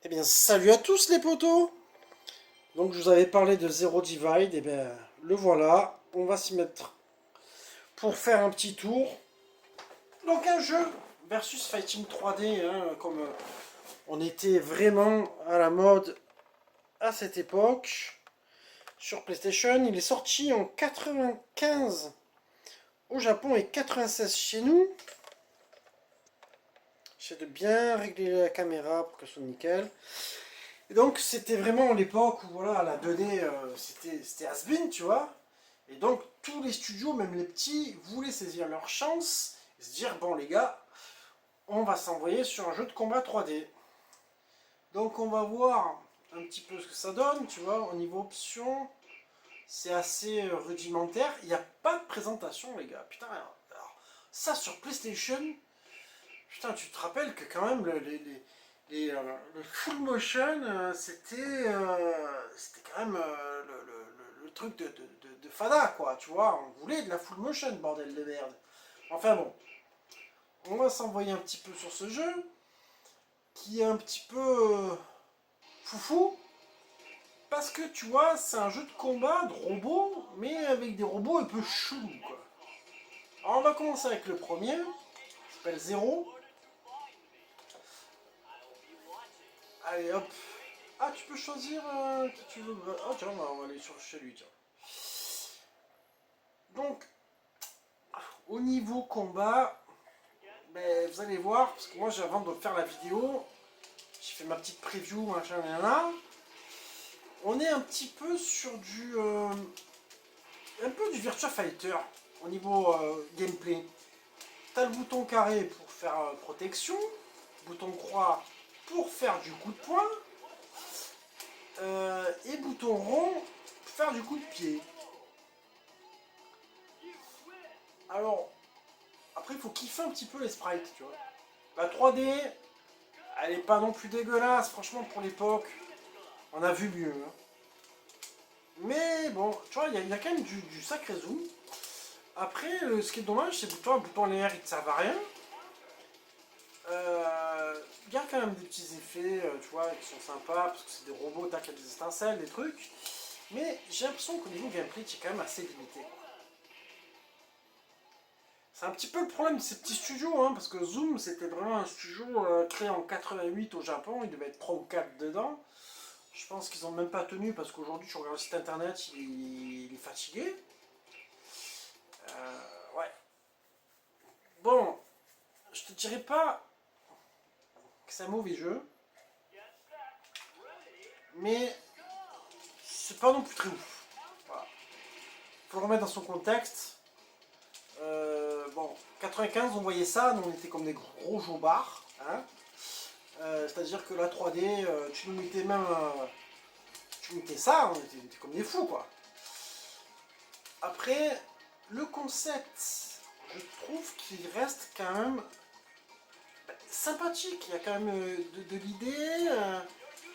Eh bien, salut à tous les potos! Donc, je vous avais parlé de Zero Divide, et bien, le voilà. On va s'y mettre pour faire un petit tour. Donc, un jeu versus Fighting 3D, hein, comme on était vraiment à la mode à cette époque sur PlayStation. Il est sorti en 95 au Japon et 96 chez nous. J'essaie de bien régler la caméra pour qu'elle soit nickel. Et donc c'était vraiment l'époque où voilà, la 2D c'était has-been, tu vois. Et donc tous les studios, même les petits, voulaient saisir leur chance et se dire bon les gars, on va s'envoyer sur un jeu de combat 3D. Donc on va voir un petit peu ce que ça donne, tu vois, au niveau options. C'est assez rudimentaire. Il n'y a pas de présentation, les gars. Putain, alors, ça sur PlayStation, putain, tu te rappelles que quand même le full motion, c'était quand même le truc de Fada, quoi, tu vois. On voulait de la full motion, bordel de merde. Enfin bon, on va s'envoyer un petit peu sur ce jeu, qui est un petit peu foufou, parce que tu vois, c'est un jeu de combat de robots, mais avec des robots un peu chelous, quoi. Alors on va commencer avec le premier, qui s'appelle Zero. Allez hop. Ah, tu peux choisir qui tu veux. Oh tiens, on va aller sur chez lui, tiens. Donc, au niveau combat, ben, vous allez voir, parce que moi, avant de faire la vidéo, j'ai fait ma petite preview, machin, là. On est un petit peu sur un peu du Virtua Fighter au niveau gameplay. T'as le bouton carré pour faire protection, bouton croix pour faire du coup de poing, et bouton rond pour faire du coup de pied. Alors, après, il faut kiffer un petit peu les sprites, tu vois. La 3D, elle est pas non plus dégueulasse, franchement, pour l'époque. On a vu mieux, hein. Mais bon, tu vois, il y a quand même du sacré zoom. Après, ce qui est dommage, c'est que le bouton LR, il ne servent à rien. Il y a quand même des petits effets, tu vois, qui sont sympas, parce que c'est des robots, tac, il y a des étincelles, des trucs. Mais j'ai l'impression qu'au niveau gameplay, c'est quand même assez limité. C'est un petit peu le problème de ces petits studios, hein, parce que Zoom, c'était vraiment un studio créé en 88 au Japon, il devait être 3 ou 4 dedans. Je pense qu'ils n'ont même pas tenu, parce qu'aujourd'hui, tu regardes le site internet, il est fatigué. Ouais. Bon, je te dirais pas que c'est un mauvais jeu, mais c'est pas non plus très ouf. Voilà. Faut le remettre dans son contexte. Bon, 95, on voyait ça, nous on était comme des gros jobards. Hein. C'est-à-dire que la 3D, tu nous mettais même. Tu mettais ça, on était comme des fous, quoi. Après, le concept, je trouve qu'il reste quand même sympathique. Il y a quand même de l'idée.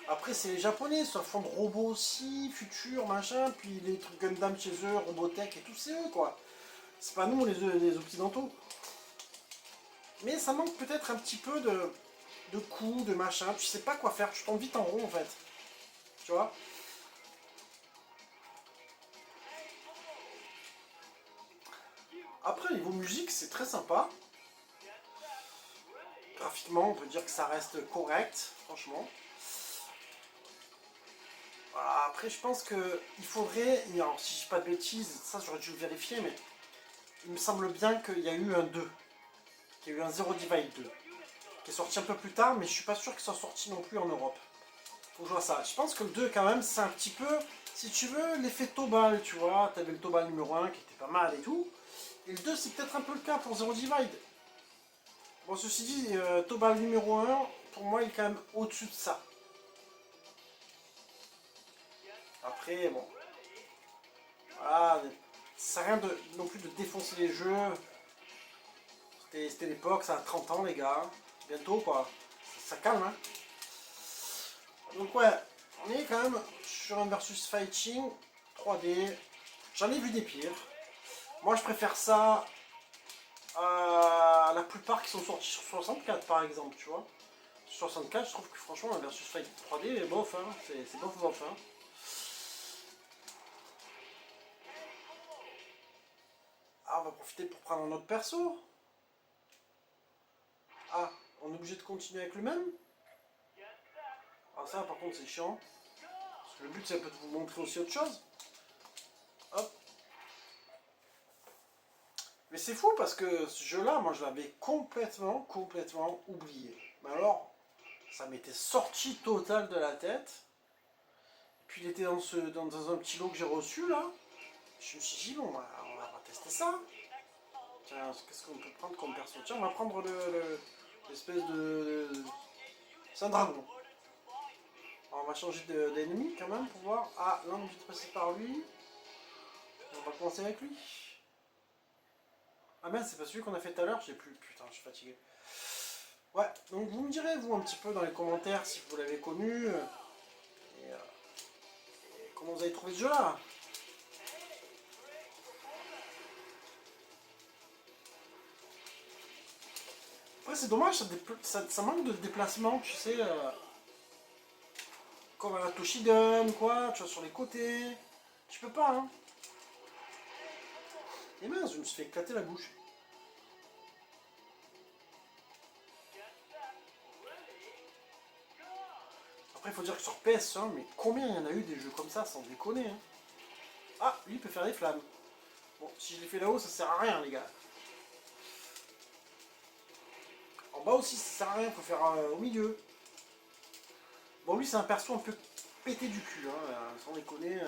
Après, c'est les Japonais, c'est un fond de robots aussi, futur, machin. Puis les trucs Gundam chez eux, Robotech et tout, c'est eux, quoi. C'est pas nous, les Occidentaux. Mais ça manque peut-être un petit peu de coups, de machin. Tu sais pas quoi faire, tu tombes vite en rond, en fait. Tu vois. Après, niveau musique, c'est très sympa. Graphiquement, on peut dire que ça reste correct, franchement. Voilà, après, je pense qu'il faudrait, alors si je dis pas de bêtises, ça j'aurais dû le vérifier, mais il me semble bien qu'il y a eu un 2, qu'il y a eu un Zero Divide 2, qui est sorti un peu plus tard, mais je suis pas sûr qu'il soit sorti non plus en Europe. Faut que je vois ça. Je pense que le 2, quand même, c'est un petit peu, si tu veux, l'effet Tobal, tu vois. T'avais le Tobal numéro 1 qui était pas mal et tout. Et le 2, c'est peut-être un peu le cas pour Zero Divide. Bon, ceci dit, Tobal numéro 1, pour moi, il est quand même au-dessus de ça. Après, bon, voilà, ça sert à rien non plus de défoncer les jeux. C'était l'époque, ça a 30 ans, les gars. Bientôt, quoi. Ça calme, hein. Donc, ouais, on est quand même sur un versus fighting 3D. J'en ai vu des pires. Moi, je préfère ça à la plupart qui sont sortis sur 64, par exemple, tu vois. 64, je trouve que franchement la versus Fight 3D est bof, hein. C'est bof bof. Hein. Ah, on va profiter pour prendre un autre perso. Ah, on est obligé de continuer avec le même. Ah ça par contre c'est chiant. Parce que le but c'est peut-être de vous montrer aussi autre chose. Hop. Mais c'est fou parce que ce jeu-là, moi je l'avais complètement oublié. Mais alors, ça m'était sorti total de la tête. Puis il était dans un petit lot que j'ai reçu là. Je me suis dit, bon, on va tester ça. Tiens, qu'est-ce qu'on peut prendre comme perso? Tiens, on va prendre l'espèce de. C'est un dragon. Alors, on va changer d'ennemi quand même pour voir. Ah, là on est obligé de passer par lui. On va commencer avec lui. Ah mince, c'est pas celui qu'on a fait tout à l'heure, j'ai plus. Putain, je suis fatigué. Ouais, donc vous me direz, vous, un petit peu dans les commentaires si vous l'avez connu. Et comment vous avez trouvé ce jeu-là. Après, c'est dommage, ça manque de déplacement, tu sais. Comme à la Toshiden, quoi, tu vois, sur les côtés. Tu peux pas, hein. Et mince, je me suis fait éclater la bouche. Après, il faut dire que sur PS1, mais combien il y en a eu des jeux comme ça, sans déconner, hein. Ah, lui, il peut faire des flammes. Bon, si je l'ai fait là-haut, ça sert à rien, les gars. En bas aussi, ça sert à rien, il faut faire au milieu. Bon, lui, c'est un perso un peu pété du cul, hein, sans déconner.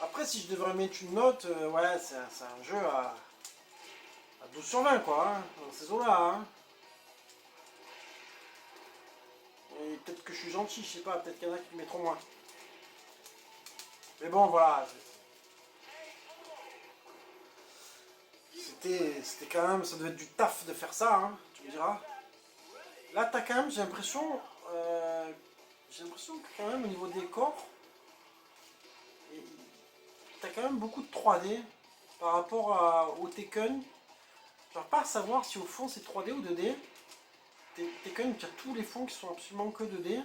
Après, si je devrais mettre une note, ouais, c'est un jeu à 12 sur 20, quoi, hein, dans ces eaux-là. Hein. Et peut-être que je suis gentil, je sais pas, peut-être qu'il y en a qui mettront moins. Mais bon, voilà. C'était quand même, ça devait être du taf de faire ça, hein, tu me diras. Là, t'as quand même, j'ai l'impression que quand même au niveau des corps, t'as quand même beaucoup de 3D par rapport au Tekken. Je ne pas savoir si au fond c'est 3D ou 2D. Tekken, tu as tous les fonds qui sont absolument que 2D.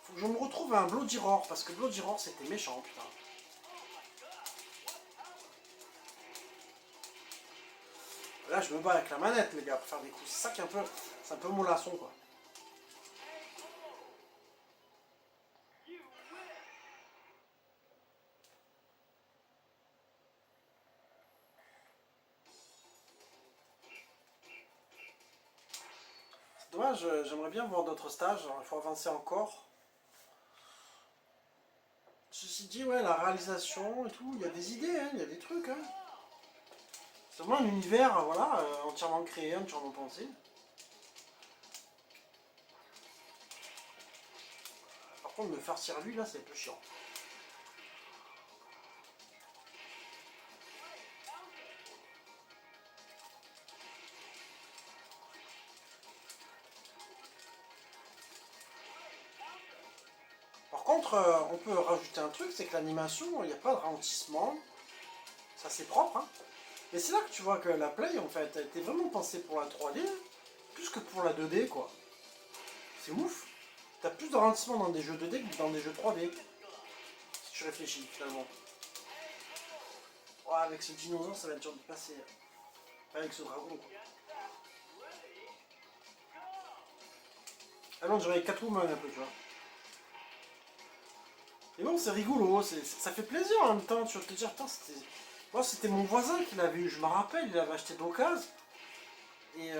Faut que je me retrouve à un Bloody Roar, parce que Bloody Roar c'était méchant, putain. Là je me bats avec la manette les gars pour faire des coups. C'est ça qui est c'est un peu mollasson quoi. C'est dommage, j'aimerais bien voir d'autres stages, il faut avancer encore. Ceci dit, ouais, la réalisation et tout, il y a des idées, hein, il y a des trucs. Hein. C'est vraiment un univers, voilà, entièrement créé, entièrement pensé. Par contre, me farcir lui, là, c'est un peu chiant. Par contre, on peut rajouter un truc, c'est que l'animation, il n'y a pas de ralentissement. Ça, c'est propre, hein. Mais c'est là que tu vois que la Play, en fait, a été vraiment pensée pour la 3D, plus que pour la 2D, quoi. C'est ouf. T'as plus de ralentissement dans des jeux 2D que dans des jeux 3D. Si tu réfléchis, finalement. Ouais, avec ce dinosaure, ça va être dur de passer. Avec ce dragon, quoi. Ah non, j'aurais Catwoman un peu, tu vois. Et bon, c'est rigolo, ça fait plaisir en même temps. Tu vas te dire, putain, c'était. Moi, c'était mon voisin qui l'avait eu, je me rappelle, il l'avait acheté d'occasion. Et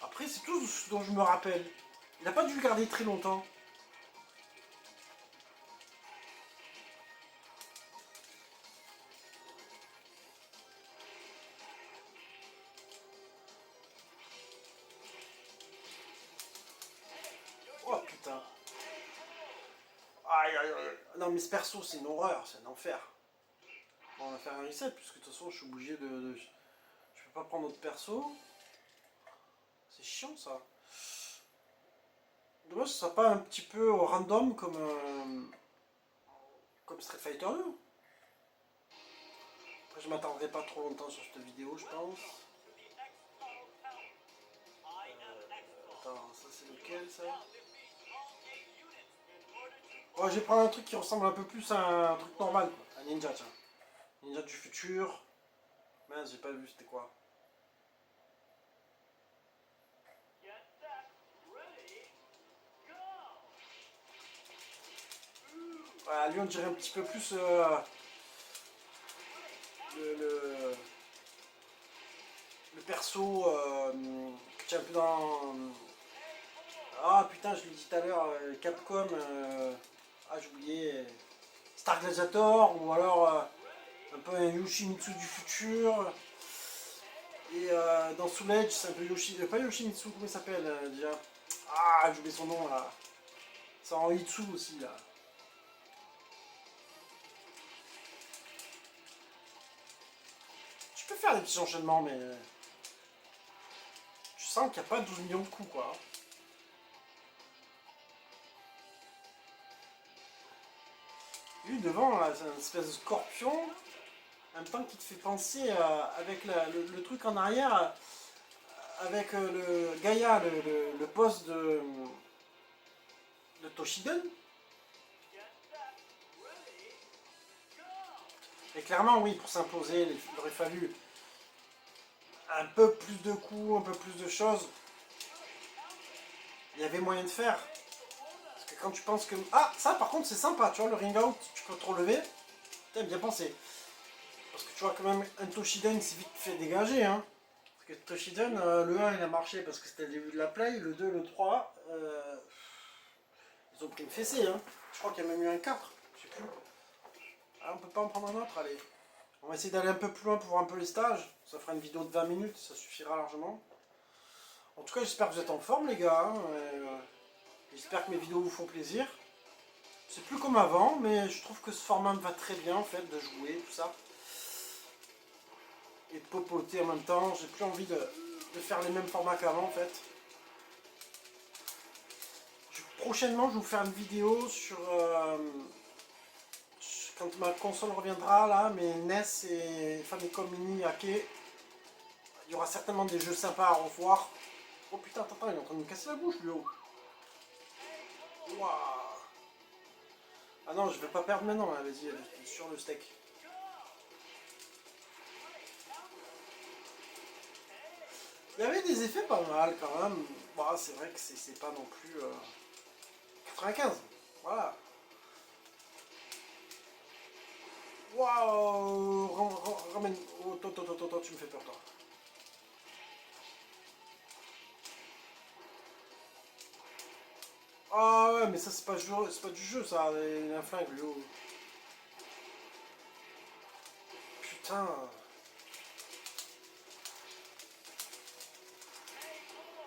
après, c'est tout ce dont je me rappelle. Il n'a pas dû le garder très longtemps. Oh putain. Aïe aïe aïe. Non, mais ce perso, c'est une horreur, c'est un enfer. Bon, on va faire un reset, puisque de toute façon, je suis obligé je peux pas prendre d'autres perso. C'est chiant ça. Dommage que ce soit pas un petit peu au random comme Street Fighter 2. Je m'attendrai pas trop longtemps sur cette vidéo, je pense. Attends, ça c'est lequel ça? Oh, je vais prendre un truc qui ressemble un peu plus à un truc normal, quoi. Un ninja, tiens. Ninja du futur. Mince, j'ai pas vu, c'était quoi? Voilà, lui on dirait un petit peu plus le, le perso que tu as un peu dans... Ah putain, je l'ai dit tout à l'heure, Capcom, ah j'ai oublié, Star Gladiator, ou alors un peu un Yoshimitsu du futur. Et dans Soul Edge, c'est un peu pas Yoshimitsu, comment il s'appelle déjà? Ah, j'ai oublié son nom là. C'est en Itsu aussi là. Tu peux faire des petits enchaînements, mais tu sens qu'il n'y a pas 12 millions de coups quoi. Lui devant, là, c'est une espèce de scorpion, en même temps qui te fait penser avec le truc en arrière, avec le Gaïa, le boss de Toshiden. Et clairement, oui, pour s'imposer, il aurait fallu un peu plus de coups, un peu plus de choses. Il y avait moyen de faire. Parce que quand tu penses que... Ah, ça par contre c'est sympa, tu vois, le ring out, tu peux te relever. Putain, bien pensé. Parce que tu vois quand même, un Toshiden c'est vite fait dégager. Hein. Parce que Toshiden, le 1 il a marché parce que c'était le début de la play, le 2, le 3, ils ont pris une fessée. Hein. Je crois qu'il y a même eu un 4, je sais plus. Ah, on peut pas en prendre un autre, allez. On va essayer d'aller un peu plus loin pour voir un peu les stages. Ça fera une vidéo de 20 minutes, ça suffira largement. En tout cas, j'espère que vous êtes en forme, les gars. Hein, j'espère que mes vidéos vous font plaisir. C'est plus comme avant, mais je trouve que ce format me va très bien, en fait, de jouer, tout ça. Et de popoter en même temps. J'ai plus envie de faire les mêmes formats qu'avant, en fait. Prochainement, je vais vous faire une vidéo sur... quand ma console reviendra, là, mes NES et Famicom Mini hackés. Il y aura certainement des jeux sympas à revoir. Oh putain, attends, il est en train de me casser la bouche, lui. Waouh. Ah non, je vais pas perdre maintenant, hein. Vas-y, sur le steak. Il y avait des effets pas mal quand même. Bah, c'est vrai que c'est pas non plus 95. Voilà. Waouh. Ramène. Oh, toi, tu me fais peur, toi. Ah ouais, mais ça c'est pas du jeu, ça. Il a un flingue, lui. Oh. Putain.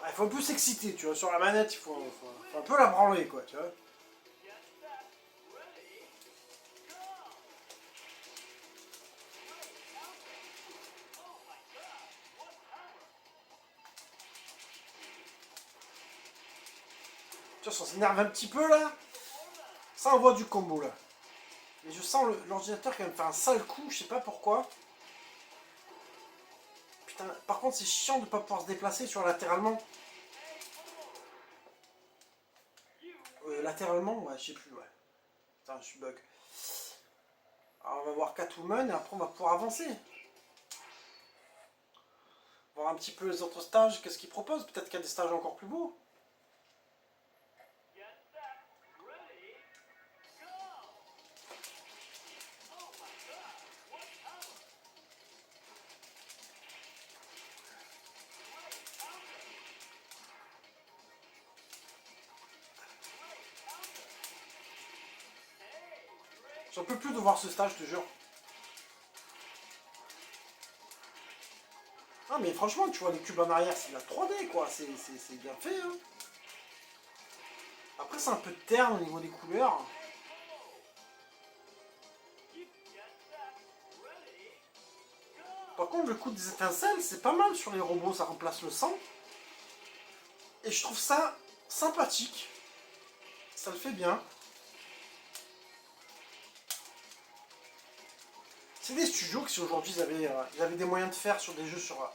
Ah, il faut un peu s'exciter, tu vois. Sur la manette, faut un peu la branler, quoi, tu vois. Tu vois, ça s'énerve un petit peu, là. Ça envoie du combo, là. Mais je sens l'ordinateur qui va me faire un sale coup, je sais pas pourquoi. Putain, par contre, c'est chiant de pas pouvoir se déplacer sur latéralement. Latéralement, ouais, je sais plus, ouais. Putain, je suis bug. Alors, on va voir Catwoman et après, on va pouvoir avancer. Voir un petit peu les autres stages, qu'est-ce qu'ils proposent. Peut-être qu'il y a des stages encore plus beaux. J'en peux plus de voir ce stage, je te jure. Ah mais franchement, tu vois les cubes en arrière, c'est de la 3D quoi, c'est bien fait. Hein. Après c'est un peu terne au niveau des couleurs. Par contre le coup des étincelles, c'est pas mal sur les robots, ça remplace le sang. Et je trouve ça sympathique. Ça le fait bien. C'est des studios que si aujourd'hui ils avaient des moyens de faire sur des jeux sur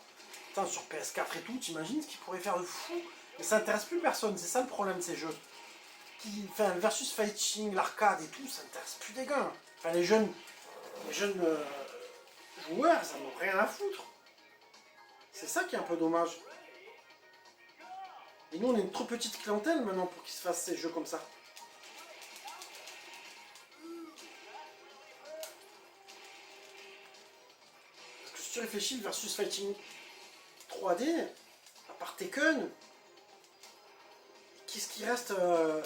PS4 et tout, t'imagines ce qu'ils pourraient faire de fou. Mais ça intéresse plus personne, c'est ça le problème de ces jeux. Enfin, le versus fighting, l'arcade et tout, ça intéresse plus des gars. Enfin, les jeunes joueurs, ça n'ont rien à foutre. C'est ça qui est un peu dommage. Et nous, on est une trop petite clientèle maintenant pour qu'ils se fassent ces jeux comme ça. Parce que si tu réfléchis, le versus fighting 3D, à part Tekken, qu'est-ce qui reste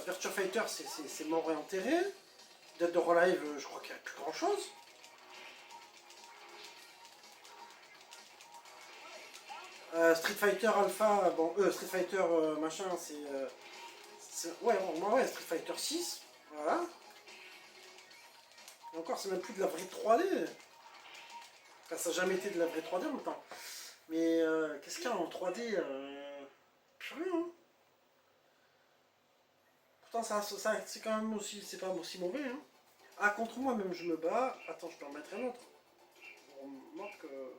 Virtua Fighter, c'est mort et enterré. Dead or Alive, je crois qu'il n'y a plus grand chose. Street Fighter Alpha, bon, Street Fighter machin, ouais, Street Fighter 6, voilà. Et encore, c'est même plus de la vraie 3D. Enfin, ça n'a jamais été de la vraie 3D en même temps. Mais qu'est-ce qu'il y a en 3D plus rien, hein. Pourtant, ça c'est quand même aussi, c'est pas aussi mauvais, hein. Ah, contre moi même je me bats. Attends, je peux en mettre un autre. On remarque que...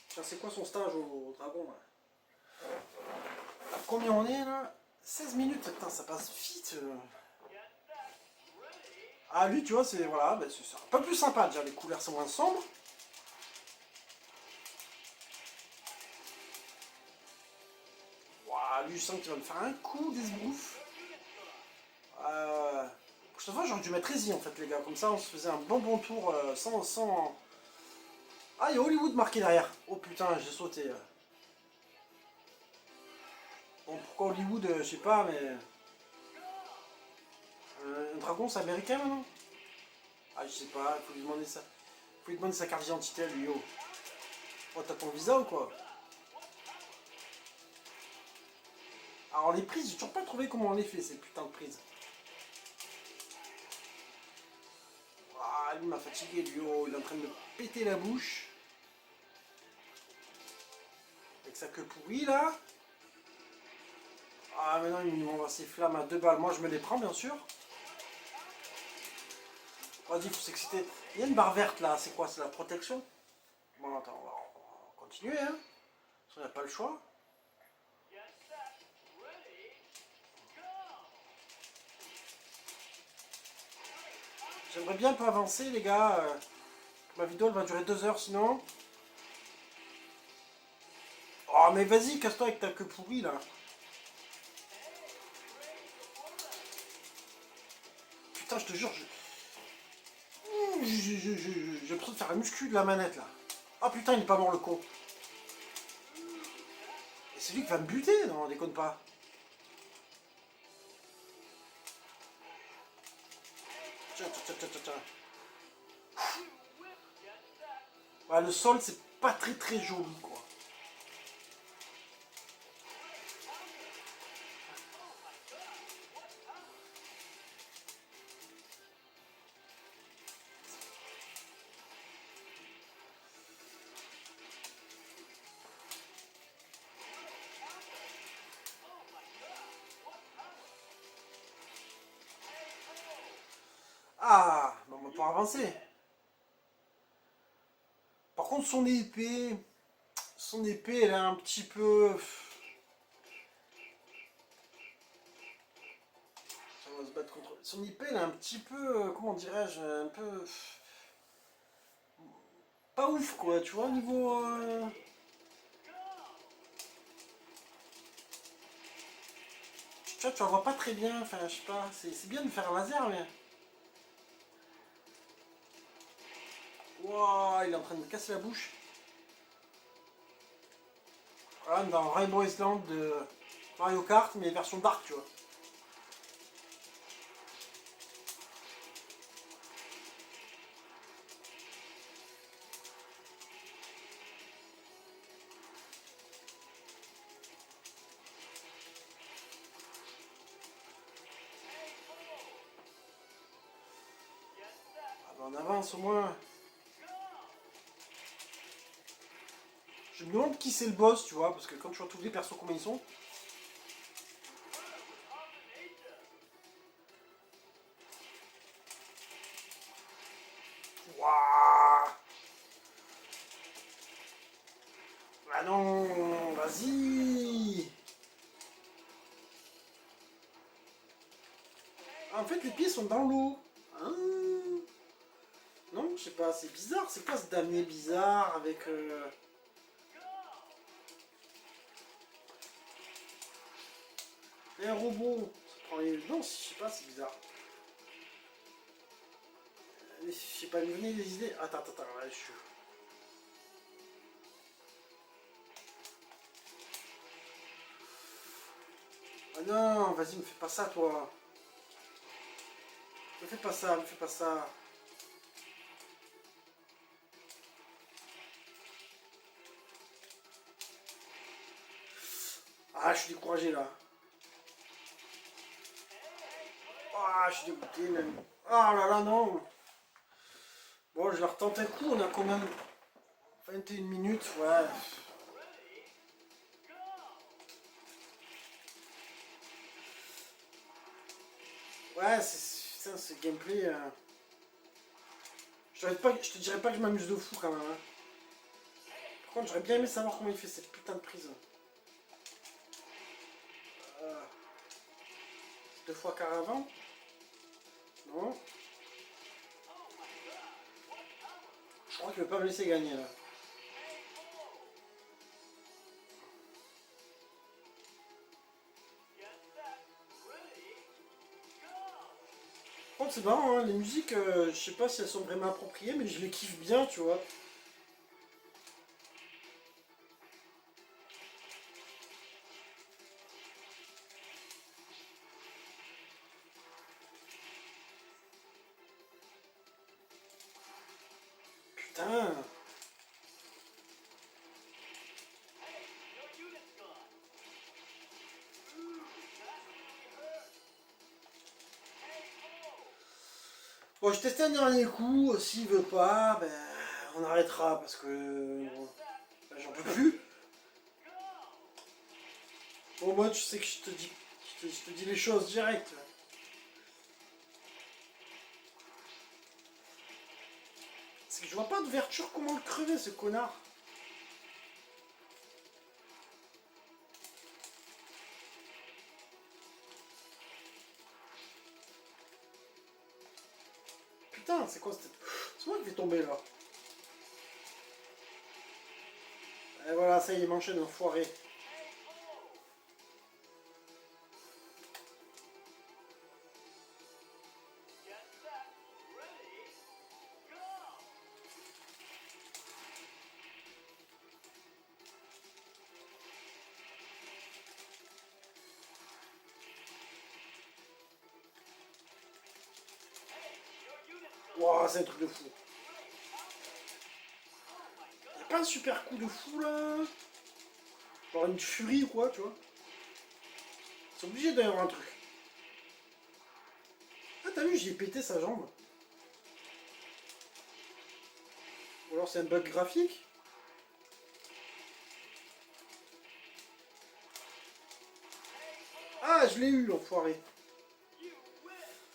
Tiens, c'est quoi son stage au dragon là? À combien on est là? 16 minutes, putain, ça passe vite. Ah, lui, tu vois, c'est voilà, ben, c'est un peu plus sympa déjà. Les couleurs sont moins sombres. Waouh, lui, je sens qu'il va me faire un coup d'esbrouf. Cette fois, j'aurais dû mettre Easy en fait, les gars. Comme ça, on se faisait un bon tour sans. Ah, il y a Hollywood marqué derrière. Oh putain, j'ai sauté. Bon, pourquoi Hollywood, je sais pas, mais. Un dragon, c'est américain maintenant? Ah, je sais pas, il faut lui demander ça. Faut lui demander sa carte d'identité à lui, oh. Oh, t'as ton visa ou quoi? Alors, les prises, j'ai toujours pas trouvé comment on les fait, ces putains de prises. Ah, lui m'a fatigué, lui, oh, il est en train de me péter la bouche. Avec sa queue pourrie, là. Ah, maintenant, il nous envoie ses flammes à 2 balles. Moi, je me les prends, bien sûr. Vas-y, faut s'exciter. Il y a une barre verte, là. C'est quoi? C'est la protection? Bon, attends, on va continuer, hein. On n'a pas le choix. J'aimerais bien un peu avancer, les gars. Ma vidéo, elle va durer 2 heures, sinon. Oh, mais vas-y, casse-toi avec ta queue pourrie, là. Putain, je te jure, j'ai l'impression de faire la muscu de la manette, là. Oh putain, il est pas mort, le con. Et c'est lui qui va me buter, non, déconne pas. Tiens. Ouais, le sol, c'est pas très joli, quoi. Ah, bon, on va pouvoir avancer. Par contre, son épée, elle est un petit peu... On va se battre contre... Son épée, elle est un petit peu, comment dirais-je, un peu... Pas ouf, quoi, tu vois, au niveau... Tu vois, tu la vois pas très bien, enfin, je sais pas, c'est bien de faire un laser, mais... Wouah, il est en train de me casser la bouche. Voilà, dans Rainbow Island de Mario Kart, mais version dark, tu vois. Ah bah on avance au moins. Je me demande qui c'est le boss, tu vois, parce que quand tu vois tous les persos comment ils sont. Waouh. Ah non, vas-y. Ah, en fait, les pieds sont dans l'eau. Hein. Non, je sais pas, c'est bizarre. C'est quoi ce damier bizarre avec... un robot. Ça prend les... Non, je sais pas, c'est bizarre. Je sais pas, lui venez des idées. Attends, là, je suis... Ah non, vas-y, me fais pas ça, toi. Me fais pas ça, me fais pas ça. Ah, je suis découragé, là. Ah, je suis dégoûté, même. Ah là là, non. Bon, je leur tente un coup, on a quand même 21 minutes, ouais. Ouais, c'est ce gameplay. Je te dirais pas que je m'amuse de fou quand même. Hein. Par contre, j'aurais bien aimé savoir comment il fait cette putain de prise. Euh, 2 fois quart avant. Non. Je crois qu'il veut pas me laisser gagner là. Par contre, c'est marrant, hein, les musiques, je sais pas si elles sont vraiment appropriées, mais je les kiffe bien, tu vois. Putain. Bon, je testais un dernier coup, s'il veut pas, ben, on arrêtera parce que ben, j'en peux plus. Bon, moi, tu sais que je te dis les choses directes. C'est que je vois pas d'ouverture, comment le crever, ce connard. Putain, c'est quoi cette... C'est moi qui vais tomber là. Et voilà, ça y est, m'enchaîne, enfoiré. Wouah, c'est un truc de fou. Y'a pas un super coup de fou là? Genre une furie ou quoi, tu vois? C'est obligé d'y avoir un truc. Ah, t'as vu, j'ai pété sa jambe. Ou alors c'est un bug graphique? Ah, je l'ai eu, l'enfoiré.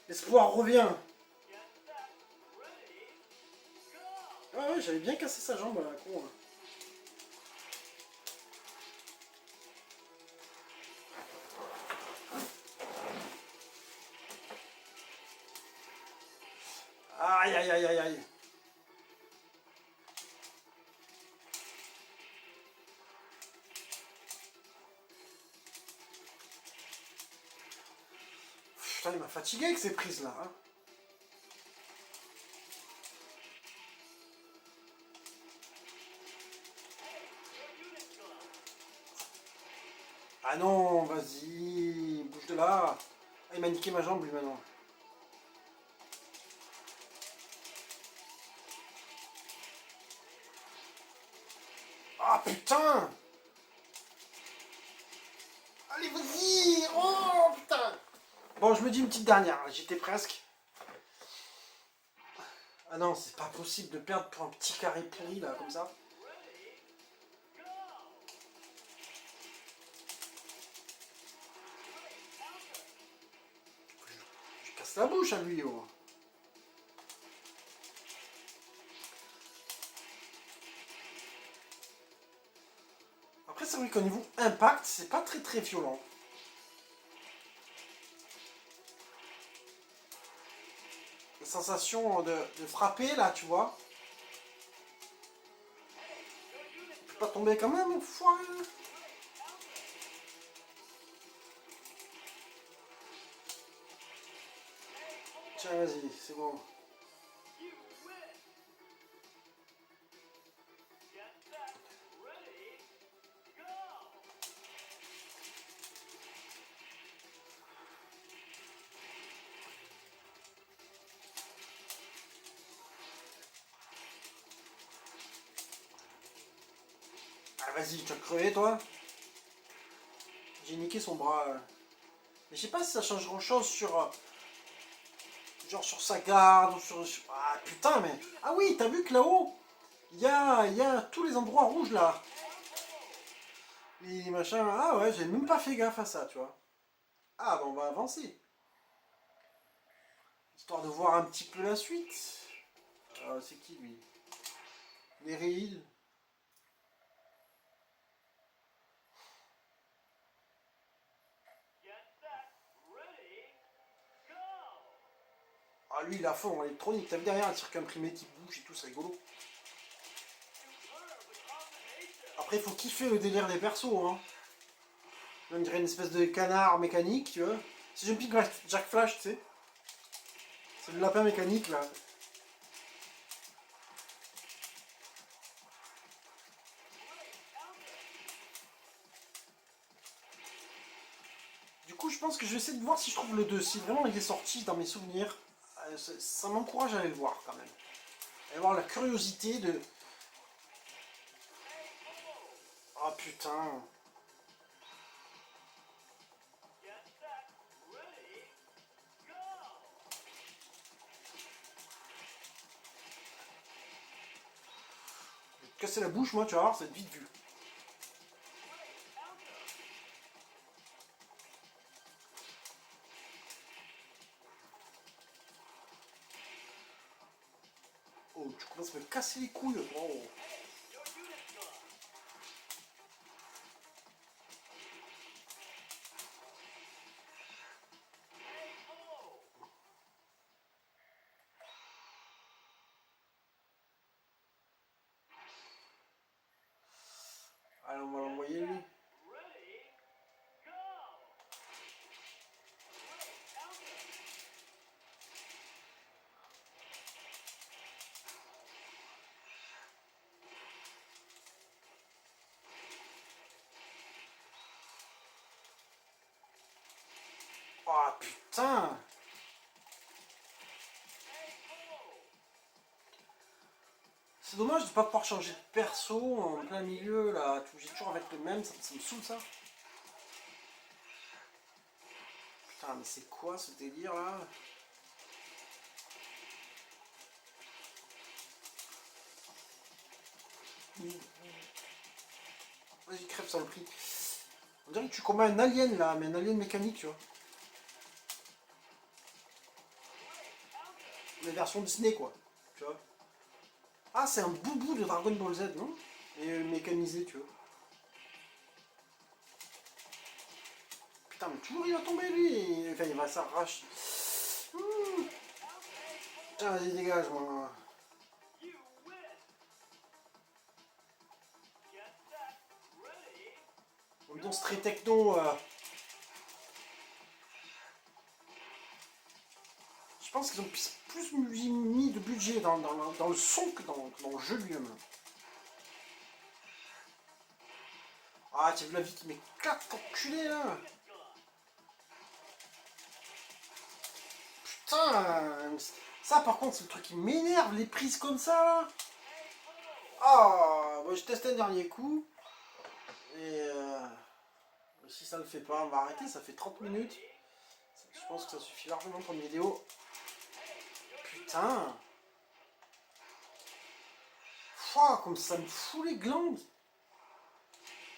L'espoir revient. Ah ouais, j'avais bien cassé sa jambe à la con. Hein. Aïe, aïe, aïe, aïe, aïe. Putain, il m'a fatigué avec ces prises là. Hein. Ah non, vas-y, bouge de là. Ah, il m'a niqué ma jambe lui maintenant. Ah putain. Allez, vas-y. Oh putain. Bon, je me dis une petite dernière, j'étais presque. Ah non, c'est pas possible de perdre pour un petit carré pourri là, comme ça. Je casse la bouche à lui, oh. Après, c'est vrai qu'au niveau impact, c'est pas très très violent. La sensation de frapper, là, tu vois. Tu peux pas tomber quand même, foiré. Tiens, vas-y, c'est bon. Ah, vas-y, tu as crevé, toi. J'ai niqué son bras. Mais je sais pas si ça change grand-chose sur... genre sur sa garde ou sur... Ah, putain, mais... Ah oui, t'as vu que là-haut, il y a tous les endroits rouges, là. Et machin... Ah ouais, j'ai même pas fait gaffe à ça, tu vois. Ah, bon, on va avancer. Histoire de voir un petit peu la suite. C'est qui, lui? Nereid. Ah, lui, il a fond en électronique. T'as vu derrière un circuit imprimé qui bouge et tout, c'est rigolo. Après, il faut kiffer le délire des persos, hein. On dirait une espèce de canard mécanique, tu vois. Si j'aime bien Jack Flash, tu sais. C'est le lapin mécanique, là. Du coup, je pense que je vais essayer de voir si je trouve le 2. Si vraiment il est sorti dans mes souvenirs, ça m'encourage à aller le voir, quand même. Et avoir la curiosité de... Oh, putain. Je vais te casser la bouche, moi, tu vas voir, c'est vite vu. Oh, tu commences à me casser les couilles. Oh. Allez, on va l'envoyer, lui. Oh, putain. C'est dommage de ne pas pouvoir changer de perso en plein milieu, là. J'ai toujours avec le même, ça me saoule, ça. Putain, mais c'est quoi ce délire, là? Vas-y, crève, ça le prix. On dirait que tu combats un alien, là, mais un alien mécanique, tu vois. La version Disney, quoi. Tu vois. Ah, c'est un boubou de Dragon Ball Z, non? Et mécanisé, tu vois. Putain, mais toujours il va tomber, lui. Enfin, il va s'arracher. Tiens, vas-y, dégage, moi. Ambiance très techno. Je pense qu'ils ont plus mis de budget dans le son que dans le jeu lui-même. Ah, tu as vu la vie qui m'éclate, enculé, là. Putain. Ça, par contre, c'est le truc qui m'énerve, les prises comme ça, là. Ah, moi, je testé un dernier coup. Et si ça le fait pas, on va arrêter. Ça fait 30 minutes. Je pense que ça suffit largement pour une vidéo. Putain. Pouah, comme ça me fout les glandes.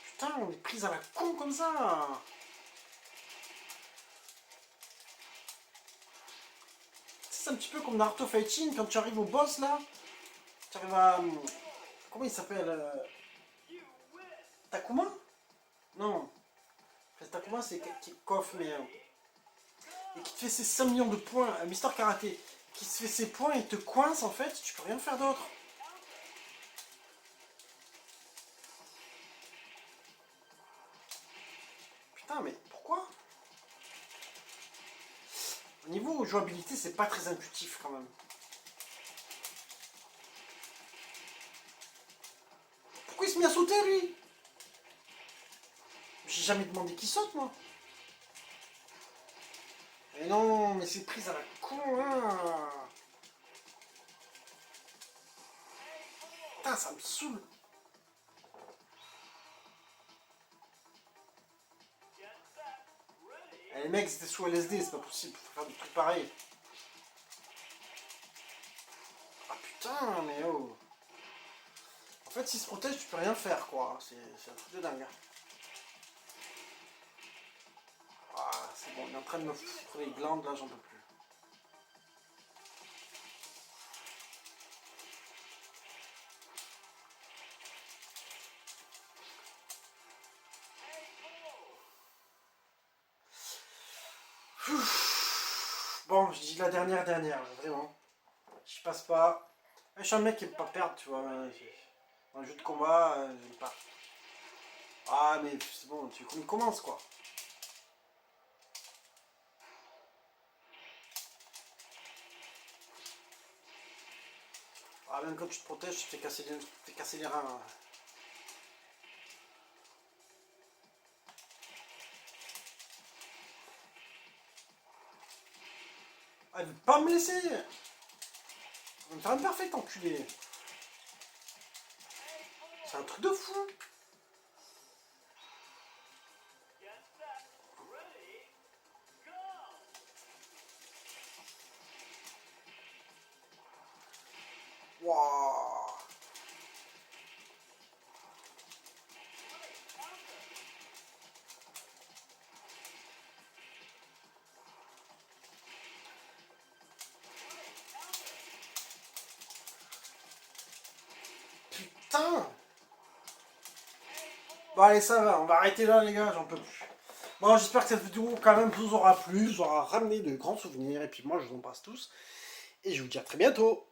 Putain, on est prise à la con comme ça. C'est un petit peu comme Naruto Fighting, quand tu arrives au boss là, tu arrives à... Comment il s'appelle Takuma. Non. Prestakuma, c'est qui coiffe, mais... et qui te fait ses 5 millions de points, Mister Karaté, qui se fait ses points et te coince, en fait, tu peux rien faire d'autre. Putain, mais pourquoi? Au niveau jouabilité, c'est pas très intuitif, quand même. Pourquoi il se met à sauter, lui? J'ai jamais demandé qu'il saute, moi. Mais non, mais c'est prise à la con, hein. Putain, ça me saoule. Eh, les mecs, c'était sous LSD, c'est pas possible. Faut faire des trucs pareils. Ah putain, mais oh. En fait, s'il se protège, tu peux rien faire, quoi. C'est un truc de dingue. Ah, c'est bon, il est en train de me foutre les glandes, là, j'en peux plus. Bon, je dis la dernière, vraiment. Je passe pas. Je suis un mec qui aime pas perdre, tu vois. Dans le jeu de combat, j'aime pas. Ah, mais c'est bon, tu commences, quoi. Ah, même quand tu te protèges, tu te fais casser les reins. Hein. Ah, il veut pas me laisser. Il va me faire une perfecte, enculé. C'est un truc de fou. Waouh. Putain. Bon, allez, ça va, on va arrêter là, les gars, j'en peux plus. Bon, j'espère que cette vidéo, quand même, vous aura plu, vous aura ramené de grands souvenirs, et puis moi, je vous embrasse tous, et je vous dis à très bientôt.